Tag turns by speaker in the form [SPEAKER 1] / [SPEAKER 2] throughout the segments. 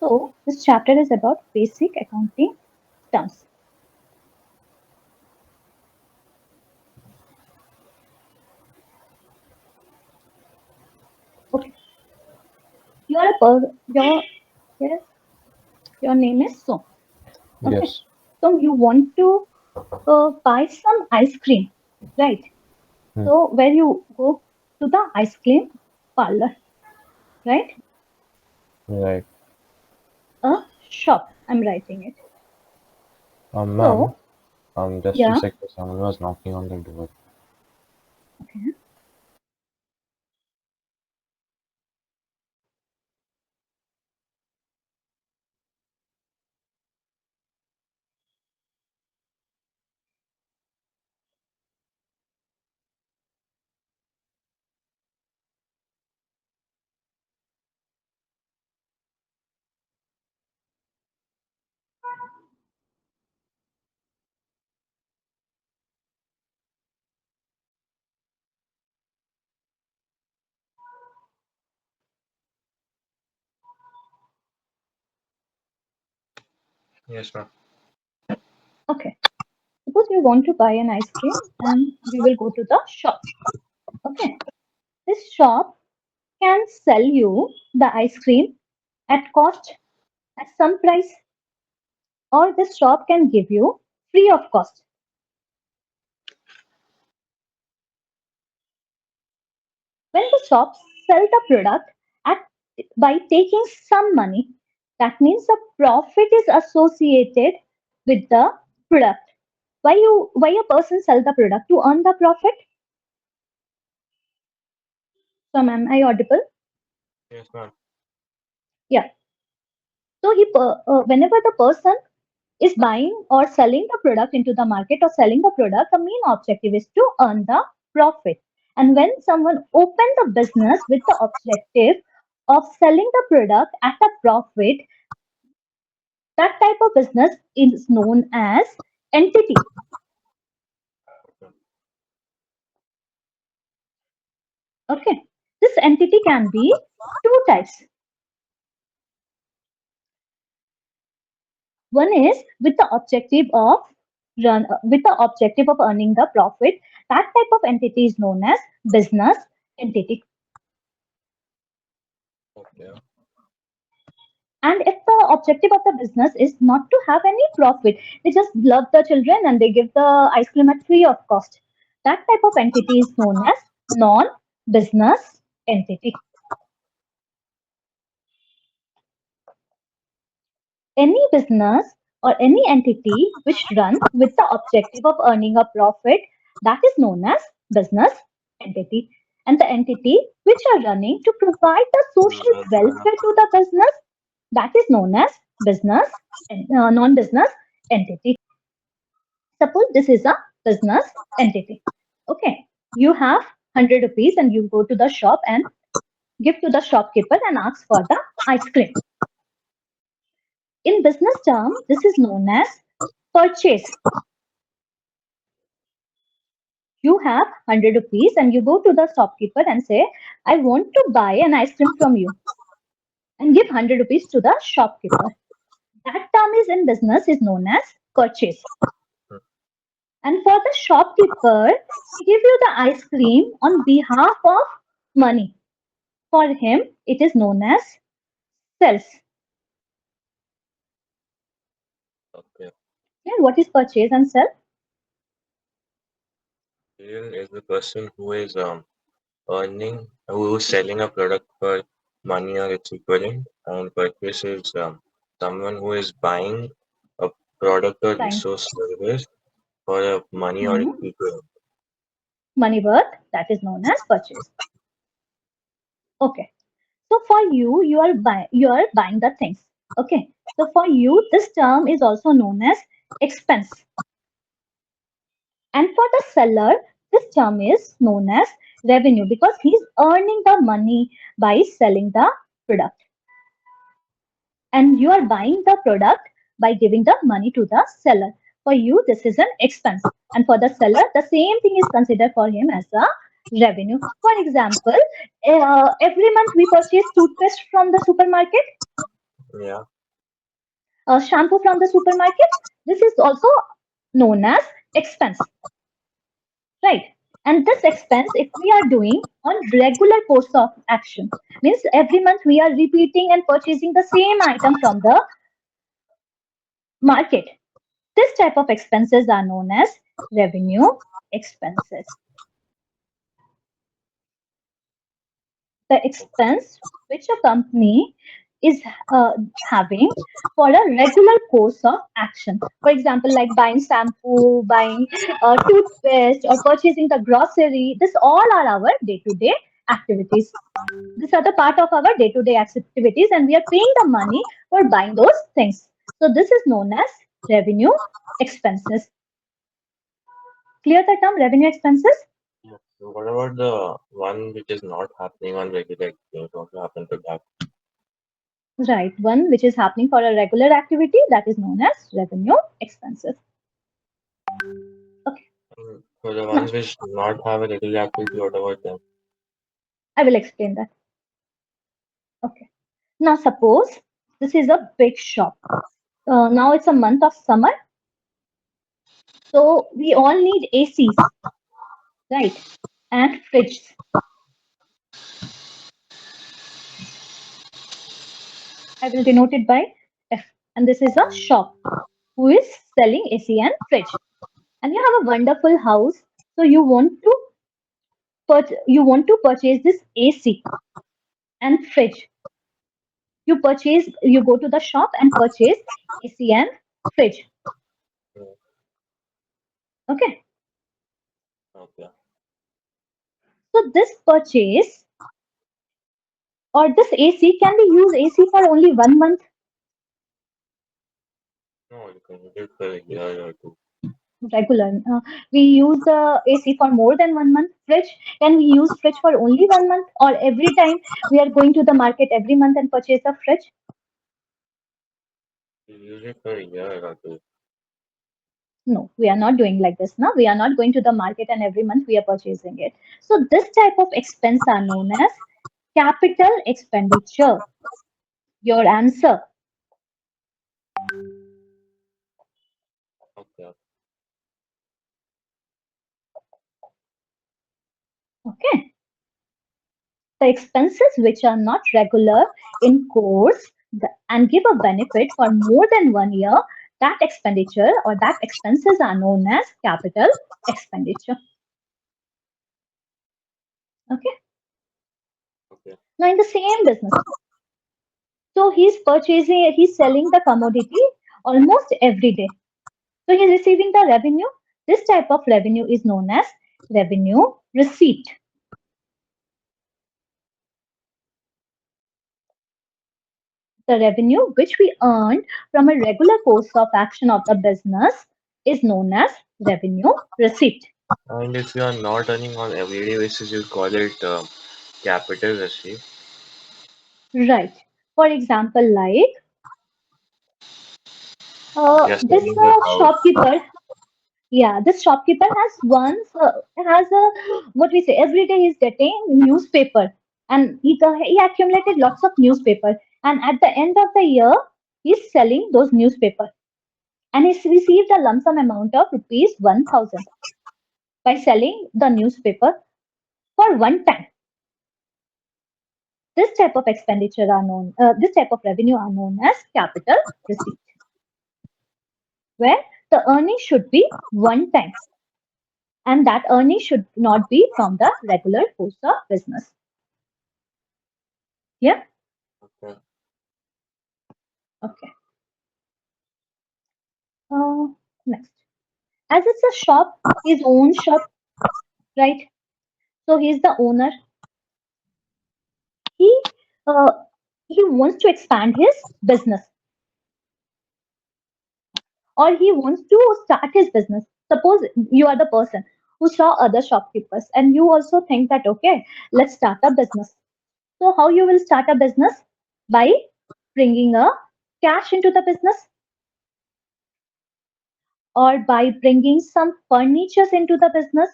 [SPEAKER 1] So this chapter is about basic accounting terms. Okay, you are a yes, your name is So. Okay,
[SPEAKER 2] Yes.
[SPEAKER 1] so you want to buy some ice cream, right?
[SPEAKER 2] Hmm.
[SPEAKER 1] So where you go to the ice cream parlor, right?
[SPEAKER 2] Right.
[SPEAKER 1] A shop. I'm writing it.
[SPEAKER 2] Ma'am,
[SPEAKER 1] So
[SPEAKER 2] just a
[SPEAKER 1] yeah.
[SPEAKER 2] second. Someone was knocking on the door.
[SPEAKER 1] Okay.
[SPEAKER 2] Yes, ma'am.
[SPEAKER 1] Okay. Suppose you want to buy an ice cream and we will go to the shop. Okay. This shop can sell you the ice cream at cost, at some price, or this shop can give you free of cost. When the shops sell the product at by taking some money, that means the profit is associated with the product. Why a person sell the product? To earn the profit? So am I audible?
[SPEAKER 2] Yes, ma'am.
[SPEAKER 1] Yeah. So whenever the person is buying or selling the product into the market or selling the product, the main objective is to earn the profit. And when someone open the business with the objective of selling the product at a profit, that type of business is known as entity. Okay. This entity can be two types. One is with the objective of earning the profit. That type of entity is known as business entity.
[SPEAKER 2] Okay.
[SPEAKER 1] And if the objective of the business is not to have any profit, they just love the children and they give the ice cream at free of cost. That type of entity is known as non-business entity. Any business or any entity which run with the objective of earning a profit, that is known as business entity. And the entity which are running to provide the social welfare to the business, that is known as business non-business entity. Suppose this is a business entity. Okay, you have 100 rupees and you go to the shop and give to the shopkeeper and ask for the ice cream. In business term, this is known as purchase. You have 100 rupees and you go to the shopkeeper and say, I want to buy an ice cream from you, and give 100 rupees to the shopkeeper. That term is in business is known as purchase. And for the shopkeeper, he give you the ice cream on behalf of money. For him, it is known as sales.
[SPEAKER 2] Okay.
[SPEAKER 1] And what is purchase and sell?
[SPEAKER 2] Sale is the person who is who is selling a product for money or its equivalent, and purchase is someone who is buying a product or
[SPEAKER 1] Buying
[SPEAKER 2] resource service for a money or its
[SPEAKER 1] hmm,
[SPEAKER 2] equivalent.
[SPEAKER 1] money worth, that is known as purchase. Okay. So for you, you are buying the things. Okay. So for you, this term is also known as expense. And for the seller, this term is known as revenue because he is earning the money by selling the product. And you are buying the product by giving the money to the seller. For you, this is an expense. And for the seller, the same thing is considered for him as a revenue. For example, every month we purchase toothpaste from the supermarket.
[SPEAKER 2] Yeah.
[SPEAKER 1] Shampoo from the supermarket, this is also known as expense, right? And this
[SPEAKER 2] Okay.
[SPEAKER 1] expense, if we are doing on regular course of action, means every month we are repeating and purchasing the same item from the market. This type of expenses are known as revenue expenses. The expense which a company is having for a regular course of action. For example, like buying shampoo, buying toothpaste, or purchasing the grocery. This all are our day-to-day activities. These are the part of our day-to-day activities, and we are paying the money for buying those things. So this is known as revenue expenses. Clear the term revenue expenses?
[SPEAKER 2] Yeah. So what about the one which is not happening on regular things? What will happen to that?
[SPEAKER 1] Right. One which is happening for a regular activity, that is known as revenue expenses. Okay.
[SPEAKER 2] For the
[SPEAKER 1] Now
[SPEAKER 2] ones which do not have a regular activity, what about them?
[SPEAKER 1] I will explain that. Okay. Now suppose this is a big shop. Now it's a month of summer, so we all need ACs, right? And fridges. I will denote it by F. And this is a shop who is selling AC and fridge. And you have a wonderful house, so you want to purchase this AC and fridge. You go to the shop and purchase AC and fridge.
[SPEAKER 2] Mm,
[SPEAKER 1] Okay.
[SPEAKER 2] okay.
[SPEAKER 1] So this purchase or this AC, can we use AC for only 1 month?
[SPEAKER 2] No, you can use it for a year or two.
[SPEAKER 1] Regular. We use the AC for more than 1 month. Fridge, can we use fridge for only 1 month, or every time we are going to the market every month and purchase a fridge?
[SPEAKER 2] You use it for a year or two.
[SPEAKER 1] No, we are not doing like this. Now we are not going to the market and every month we are purchasing it. So this type of expense are known as capital expenditure. Your answer.
[SPEAKER 2] Okay.
[SPEAKER 1] Okay. The expenses which are not regular in course and give a benefit for more than 1 year, that expenditure or that expenses are known as capital expenditure. Okay.
[SPEAKER 2] Okay.
[SPEAKER 1] Now in the same business, so he's selling the commodity almost every day. So he's receiving the revenue. This type of revenue is known as revenue receipt. The revenue which we earned from a regular course of action of the business is known as revenue receipt.
[SPEAKER 2] And if you are not earning on everyday basis, you call it capital receipt.
[SPEAKER 1] Right. For example, like
[SPEAKER 2] You're
[SPEAKER 1] this
[SPEAKER 2] selling your house.
[SPEAKER 1] shopkeeper. Yeah, this shopkeeper has a what we say every day he's getting newspaper, and he accumulated lots of newspaper, and at the end of the year he's selling those newspaper, and he's received a lump sum amount of rupees 1,000 by selling the newspaper for one time. This type of revenue are known as capital receipt, where the earning should be one time, and that earning should not be from the regular course of business. Yeah.
[SPEAKER 2] Okay.
[SPEAKER 1] Okay. Uh, Next, as it's a shop, his own shop, right? So he's the owner. He uh, he wants to expand his business, or he wants to start his business. Suppose you are the person who saw other shopkeepers, and you also think that okay, let's start a business. So how you will start a business? By bringing a cash into the business, or by bringing some furnitures into the business,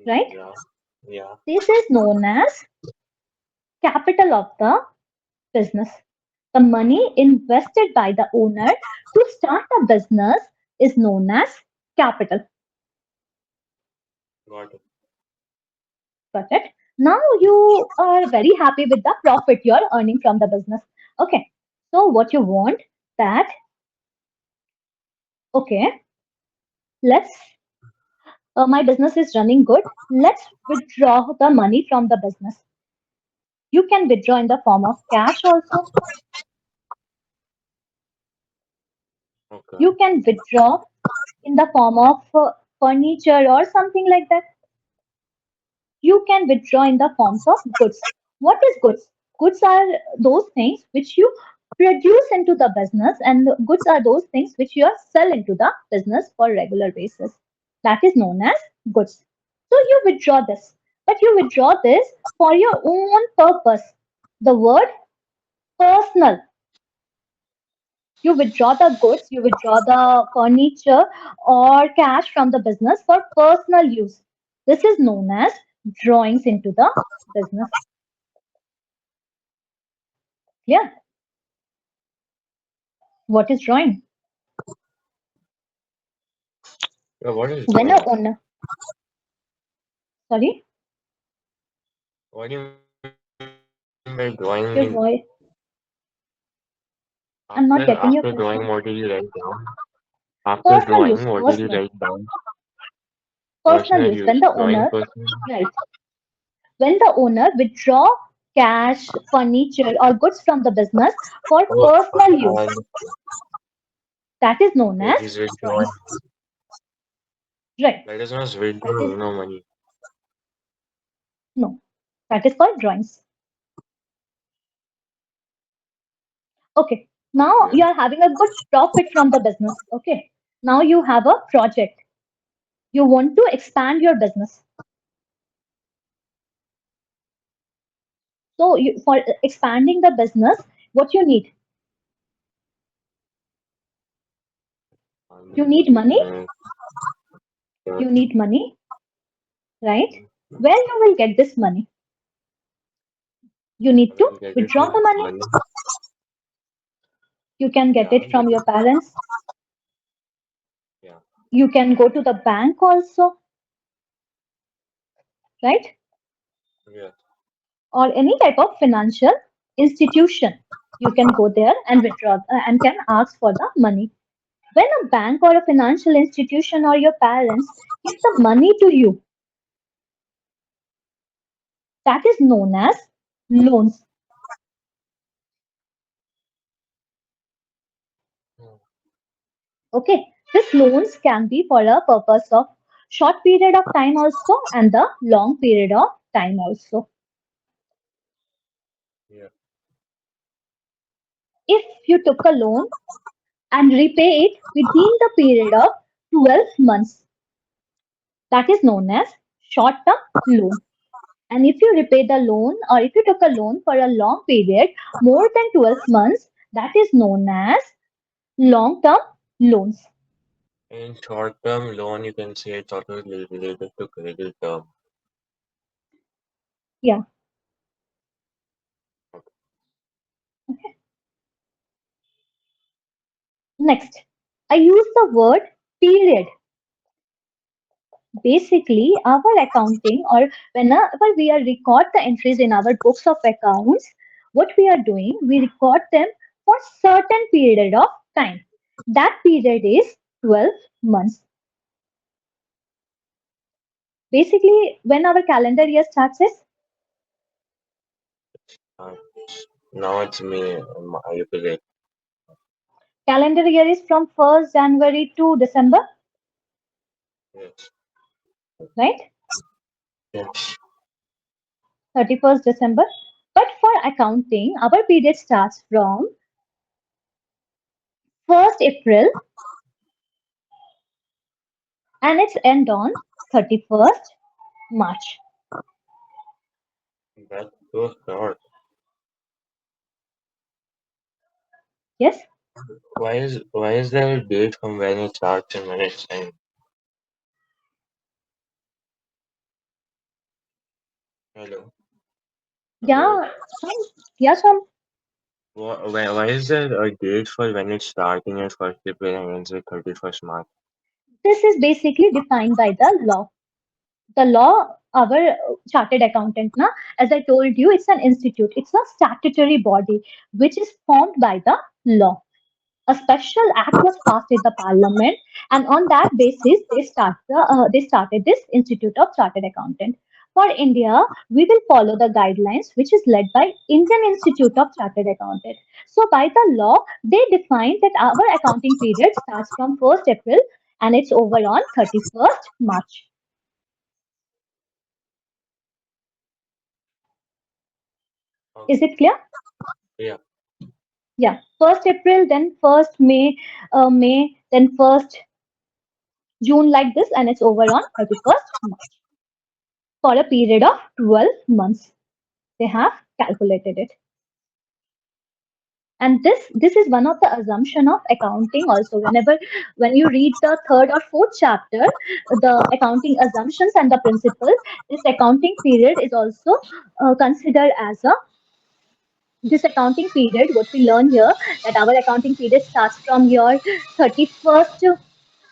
[SPEAKER 1] right?
[SPEAKER 2] Yeah. Yeah.
[SPEAKER 1] This is known as Capital of the business. The money invested by the owner to start a business is known as capital.
[SPEAKER 2] Got it.
[SPEAKER 1] Got it? Now you are very happy with the profit you're earning from the business. Okay. So what you want that, okay, let's, my business is running good. Let's withdraw the money from the business. You can withdraw in the form of cash also.
[SPEAKER 2] Okay.
[SPEAKER 1] You can withdraw in the form of furniture or something like that. You can withdraw in the forms of goods. What is goods? Goods are those things which you produce into the business, and goods are those things which you sell into the business for regular basis. That is known as goods. So you withdraw this, but you withdraw this for your own purpose. The word personal. You withdraw the goods, you withdraw the furniture or cash from the business for personal use. This is known as drawings into the business. Yeah. What is drawing?
[SPEAKER 2] Yeah, what is
[SPEAKER 1] When a
[SPEAKER 2] drawing?
[SPEAKER 1] owner, sorry,
[SPEAKER 2] What do you mean by drawing? Means
[SPEAKER 1] your voice, I'm
[SPEAKER 2] after
[SPEAKER 1] not getting your
[SPEAKER 2] drawing, what
[SPEAKER 1] question.
[SPEAKER 2] did you write down? After
[SPEAKER 1] Personal
[SPEAKER 2] drawing,
[SPEAKER 1] use,
[SPEAKER 2] what did you
[SPEAKER 1] personal,
[SPEAKER 2] write down?
[SPEAKER 1] personal
[SPEAKER 2] Personal
[SPEAKER 1] use. When
[SPEAKER 2] use.
[SPEAKER 1] the
[SPEAKER 2] Drawing
[SPEAKER 1] owner,
[SPEAKER 2] personal.
[SPEAKER 1] right, when the owner withdraw cash, furniture, or goods from the business for
[SPEAKER 2] Oh,
[SPEAKER 1] personal use,
[SPEAKER 2] and
[SPEAKER 1] that is known
[SPEAKER 2] okay,
[SPEAKER 1] as
[SPEAKER 2] he's withdrawing.
[SPEAKER 1] drawings. Right.
[SPEAKER 2] That is not
[SPEAKER 1] That is
[SPEAKER 2] withdrawing, no money.
[SPEAKER 1] no. That is called drawings. Okay. Now
[SPEAKER 2] Yeah.
[SPEAKER 1] you are having a good profit from the business. Okay. Now you have a project. You want to expand your business. So you, for expanding the business, what you need? You need money.
[SPEAKER 2] And,
[SPEAKER 1] You need money, right? Where you will get this money? You
[SPEAKER 2] I
[SPEAKER 1] need to
[SPEAKER 2] will get it
[SPEAKER 1] withdraw
[SPEAKER 2] with
[SPEAKER 1] the money.
[SPEAKER 2] money.
[SPEAKER 1] You can get
[SPEAKER 2] Yeah,
[SPEAKER 1] it from your parents.
[SPEAKER 2] yeah,
[SPEAKER 1] You can go to the bank also, right?
[SPEAKER 2] yeah.
[SPEAKER 1] Or any type of financial institution. You can go there and withdraw and can ask for the money. When a bank or a financial institution or your parents give the money to you, that is known as loans.
[SPEAKER 2] Hmm.
[SPEAKER 1] Okay, this loans can be for a purpose of short period of time also and the long period of time also.
[SPEAKER 2] Yeah.
[SPEAKER 1] If you took a loan and repay it within the period of 12 months, that is known as short term loan. And if you repay the loan or if you took a loan for a long period, more than 12 months, that is known as long term loans.
[SPEAKER 2] In short-term loan, you can say it's also related to credit term.
[SPEAKER 1] Yeah.
[SPEAKER 2] Okay.
[SPEAKER 1] Next, I use the word period. Basically, our accounting or whenever we are record the entries in our books of accounts, what we are doing, we record them for certain period of time. That period is 12 months. Basically, when our calendar year starts is
[SPEAKER 2] Uh, Now it's May, April.
[SPEAKER 1] calendar year is from 1st January to December,
[SPEAKER 2] Yes.
[SPEAKER 1] right?
[SPEAKER 2] Yes.
[SPEAKER 1] 31st December. But for accounting, our period starts from 1st April and it's end on 31st March.
[SPEAKER 2] That's so short.
[SPEAKER 1] Yes,
[SPEAKER 2] Why is there a date from when it starts and when it ends? Hello. So,
[SPEAKER 1] Yeah, some, yeah, some.
[SPEAKER 2] why is there a date for when it's starting at 1st April and ends at 31st March?
[SPEAKER 1] This is basically defined by the law. The law, our chartered accountant, na, as I told you, it's an institute. It's a statutory body which is formed by the law. A special act was passed in the parliament, and on that basis they started this institute of chartered accountant. For India, we will follow the guidelines which is led by Indian Institute of Chartered Accountant. So by the law, they define that our accounting period starts from 1st April and it's over on 31st March. Is
[SPEAKER 2] Okay.
[SPEAKER 1] it clear?
[SPEAKER 2] Yeah.
[SPEAKER 1] Yeah, 1st April, then 1st May, then 1st June, like this, and it's over on 31st March for a period of 12 months. They have calculated it. And this is one of the assumption of accounting also. Whenever when you read the third or fourth chapter, the accounting assumptions and the principle, this accounting period is also considered as a this accounting period. What we learn here, that our accounting period starts from your 31st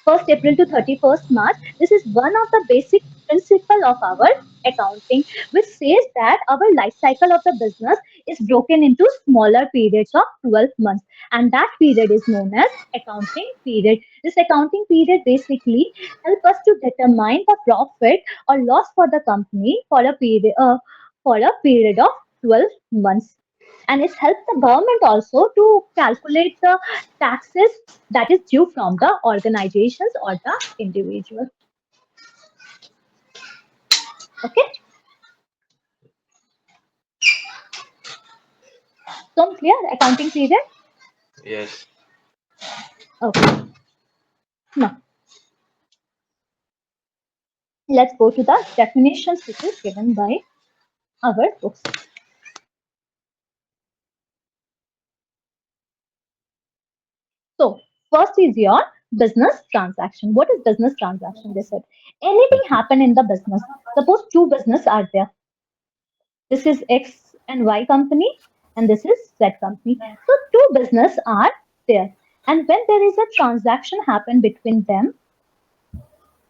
[SPEAKER 1] 1st April to 31st March. This is one of the basic principle of our accounting, which says that our life cycle of the business is broken into smaller periods of 12 months, and that period is known as accounting period. This accounting period basically help us to determine the profit or loss for the company for a period of 12 months, and it's helped the government also to calculate the taxes that is due from the organizations or the individual. Okay, so I'm clear accounting period.
[SPEAKER 2] Yes.
[SPEAKER 1] Okay, now let's go to the definitions which is given by our books. So first is your business transaction. What is business transaction? They said anything happen in the business. Suppose two business are there. This is X and Y company, and this is Z company. So two business are there, and when there is a transaction happen between them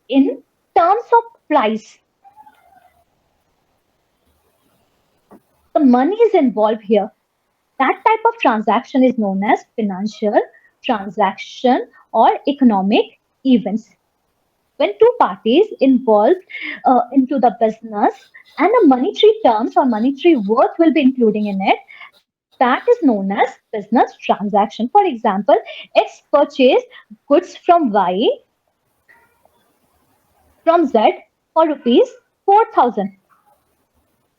[SPEAKER 1] in terms of price, the money is involved here. That type of transaction is known as financial transaction or economic events. When two parties involved into the business and a monetary terms or monetary worth will be including in it, that is known as business transaction. For example, X purchased goods from Y from Z for rupees 4,000.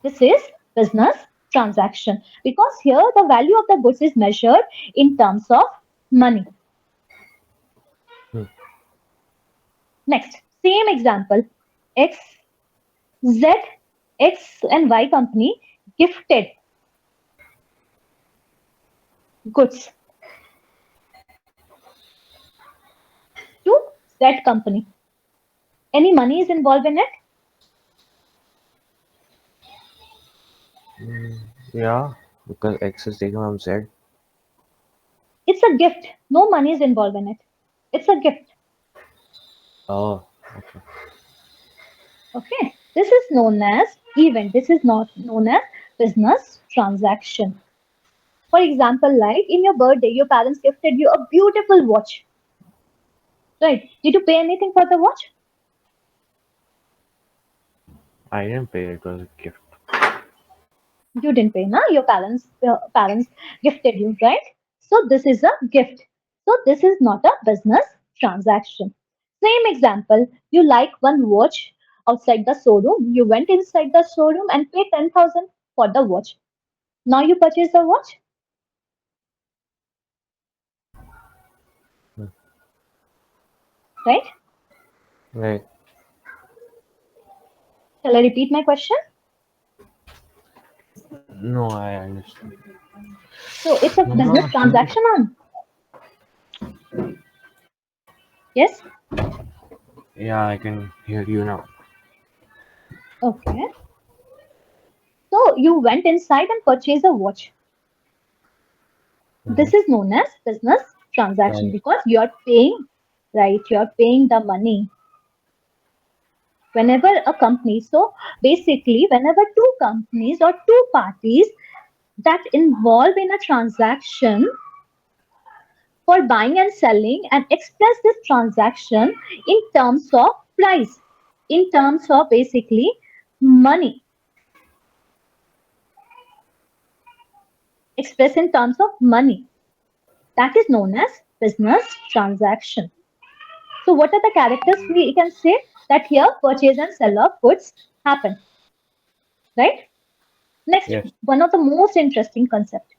[SPEAKER 1] This is business transaction because here the value of the goods is measured in terms of money.
[SPEAKER 2] Hmm.
[SPEAKER 1] Next, same example. X, Z, X and Y company gifted goods to Z company. Any money is involved in it?
[SPEAKER 2] Mm, yeah, because X is taken from Z.
[SPEAKER 1] It's a gift. No money is involved in it. It's a gift.
[SPEAKER 2] Oh, okay.
[SPEAKER 1] Okay. This is known as event. This is not known as business transaction. For example, like in your birthday, your parents gifted you a beautiful watch. Right? Did you pay anything for the watch?
[SPEAKER 2] I didn't pay, it was a gift.
[SPEAKER 1] You didn't pay, na? Your parents gifted you, right? So this is a gift. So this is not a business transaction. Same example. You like one watch outside the showroom. You went inside the showroom and paid 10,000 for the watch. Now you purchase the watch,
[SPEAKER 2] Hmm.
[SPEAKER 1] right?
[SPEAKER 2] Right.
[SPEAKER 1] Shall I repeat my question?
[SPEAKER 2] No, I understand.
[SPEAKER 1] So it's a business
[SPEAKER 2] Mama,
[SPEAKER 1] transaction on. Yes?
[SPEAKER 2] yeah, I can hear you now.
[SPEAKER 1] Okay. So you went inside and purchased a watch.
[SPEAKER 3] Mm-hmm.
[SPEAKER 1] This is known as business transaction
[SPEAKER 3] And
[SPEAKER 1] because you are paying, right? You are paying the money whenever a company. So basically, whenever two companies or two parties that involve in a transaction for buying and selling and express this transaction in terms of price, in terms of basically money, express in terms of money. That is known as business transaction. So what are the characters we can say that here purchase and sell of goods happen, right? Next,
[SPEAKER 3] yes,
[SPEAKER 1] one of the most interesting concept.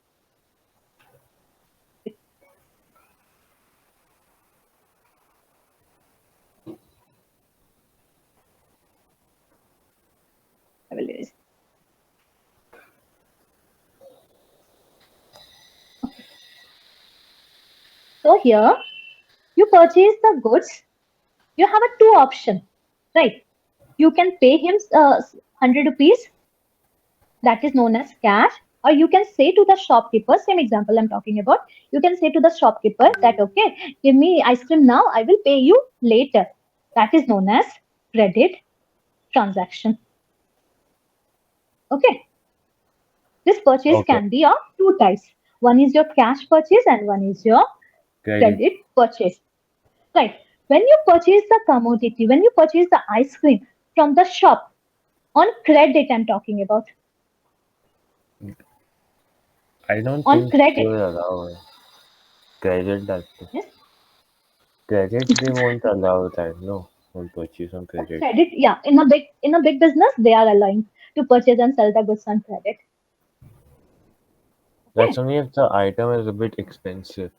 [SPEAKER 1] I will erase. Okay. So here you purchase the goods. You have a two option, right? You can pay him 100 rupees, that is known as cash, or you can say to the shopkeeper, same example I'm talking about, you can say to the shopkeeper that okay, give me ice cream now, I will pay you later. That is known as credit transaction. Okay, this purchase
[SPEAKER 3] okay,
[SPEAKER 1] can be of two types. One is your cash purchase and one is your
[SPEAKER 3] credit.
[SPEAKER 1] credit purchase. Right. When you purchase the commodity, when you purchase the ice cream from the shop on credit, I'm talking about
[SPEAKER 3] I don't
[SPEAKER 1] on
[SPEAKER 3] think they
[SPEAKER 1] credit.
[SPEAKER 3] will allow credit that.
[SPEAKER 1] Yes.
[SPEAKER 3] Credit, they won't allow that. No, won't purchase on
[SPEAKER 1] But
[SPEAKER 3] credit.
[SPEAKER 1] credit, yeah, in a big business, they are allowing to purchase and sell the goods on credit.
[SPEAKER 3] That's
[SPEAKER 1] Okay.
[SPEAKER 3] only if the item is a bit expensive.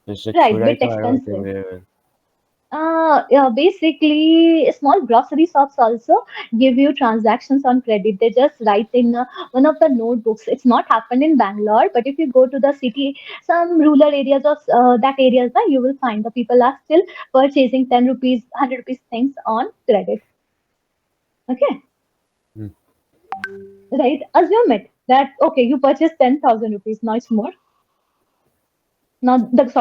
[SPEAKER 3] It's a
[SPEAKER 1] Right,
[SPEAKER 3] food
[SPEAKER 1] bit
[SPEAKER 3] item, I don't think
[SPEAKER 1] expensive.
[SPEAKER 3] they will.
[SPEAKER 1] Yeah, basically, small grocery shops also give you transactions on credit. They just write in one of the notebooks. It's not happened in Bangalore, but if you go to the city, some rural areas of that areas, you will find the people are still purchasing 10 rupees, 100 rupees things on credit. Okay,
[SPEAKER 3] Hmm.
[SPEAKER 1] right? Assume it that okay, you purchased 10,000 rupees. Now it's more. Now the